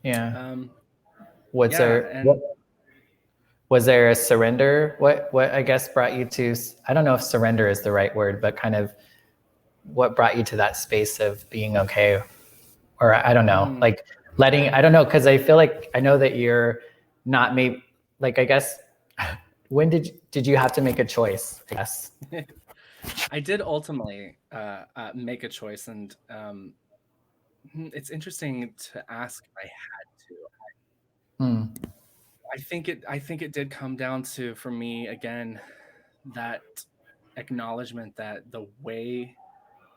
Yeah. Um, Was yeah, there and was there a surrender? What I guess brought you to, I don't know if surrender is the right word, but kind of what brought you to that space of being okay? Or I don't know, mm, like letting, I don't know, because I feel like I know that you're not maybe, like, I guess, when did you have to make a choice? Yes. I did ultimately make a choice, and it's interesting to ask if I had to. Mm. I think it did come down to, for me again, that acknowledgement that the way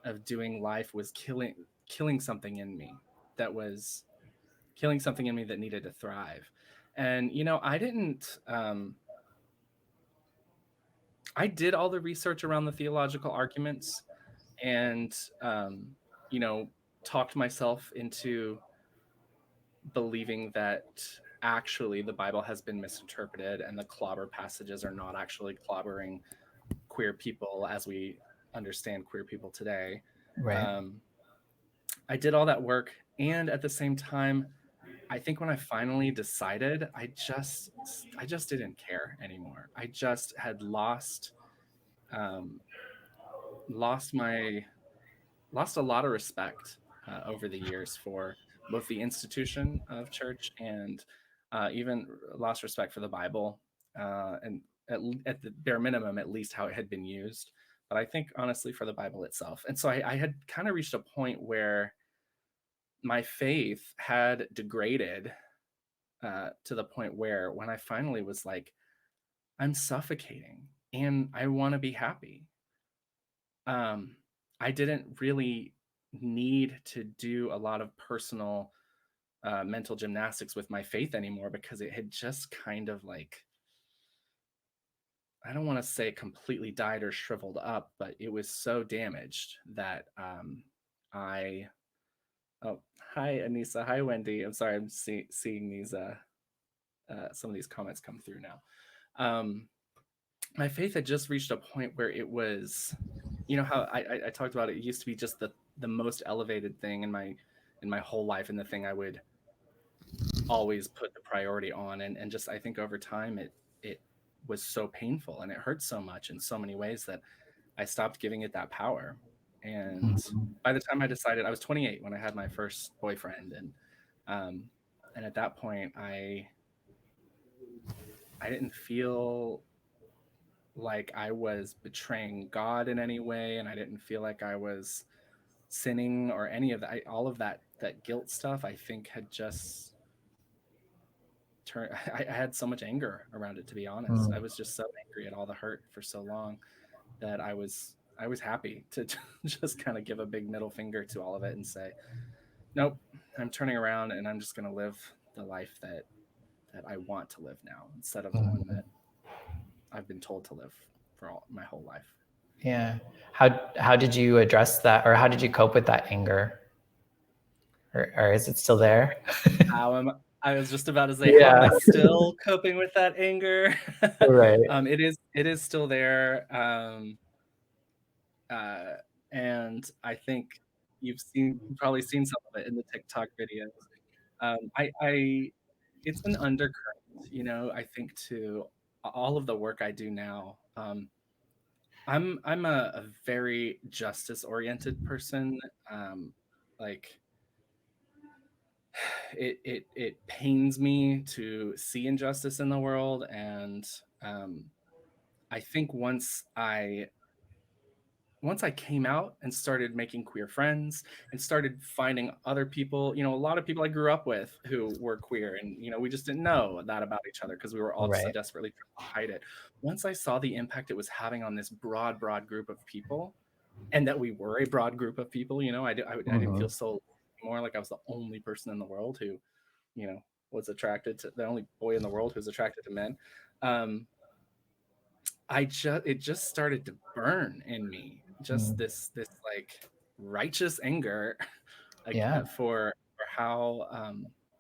of doing life was killing something in me, that was killing something in me that needed to thrive. And I didn't I did all the research around the theological arguments, and um you know talked myself into believing that actually the Bible has been misinterpreted and the clobber passages are not actually clobbering queer people as we understand queer people today. Right. um I did all that work, and at the same time, I think when I finally decided, I just didn't care anymore. I just had um, lost my lost a lot of respect over the years for both the institution of church, and even lost respect for the Bible, and at the bare minimum, at least how it had been used. But I think honestly for the Bible itself. And so I had kind of reached a point where my faith had degraded to the point where when I finally was like, I'm suffocating and I want to be happy. Um, I didn't really need to do a lot of personal mental gymnastics with my faith anymore, because it had just kind of like, I don't want to say completely died or shriveled up, but it was so damaged that I. Oh, hi Anissa. Hi Wendy. I'm sorry. I'm seeing these some of these comments come through now. Um, my faith had just reached a point where it was, how I talked about it. It used to be just the most elevated thing in my whole life, and the thing I would always put the priority on. And just, I think over time it was so painful and it hurt so much in so many ways that I stopped giving it that power. And Mm. by the time I decided, I was 28 when I had my first boyfriend, um and at that point I didn't feel like I was betraying God in any way, and I didn't feel like I was sinning or any of that. All of that guilt stuff, I think, had just turned. I had so much anger around it. To be honest, I Mm. was just so angry at all the hurt for so long that I was happy to just kind of give a big middle finger to all of it and say, nope, I'm turning around and I'm just going to live the life that I want to live now, instead of the one Mm. that I've been told to live for all my whole life. Yeah. How did you address that, or how did you cope with that anger? Or is it still there? I was just about to say, how am Yeah. I still coping with that anger? Right. It is still there. Uh, and I think you've probably seen some of it in the TikTok videos. It's an undercurrent, I think, to all of the work I do now. I'm a very justice oriented person. Like, it pains me to see injustice in the world, and um, I think once I came out and started making queer friends and started finding other people, a lot of people I grew up with who were queer, and we just didn't know that about each other because we were all so Right. desperately trying to hide it. Once I saw the impact it was having on this broad group of people, and that we were a broad group of people, I didn't feel Mm-hmm. so more like I was the only person in the world who was attracted to, the only boy in the world who's attracted to men. um it just started to burn in me, just Mm. this like righteous anger Yeah. for how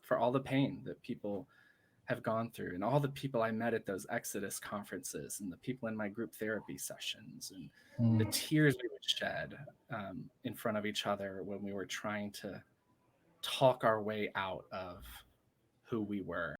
for all the pain that people have gone through, and all the people I met at those Exodus conferences, and the people in my group therapy sessions, and the Mm. tears we would shed in front of each other when we were trying to talk our way out of who we were.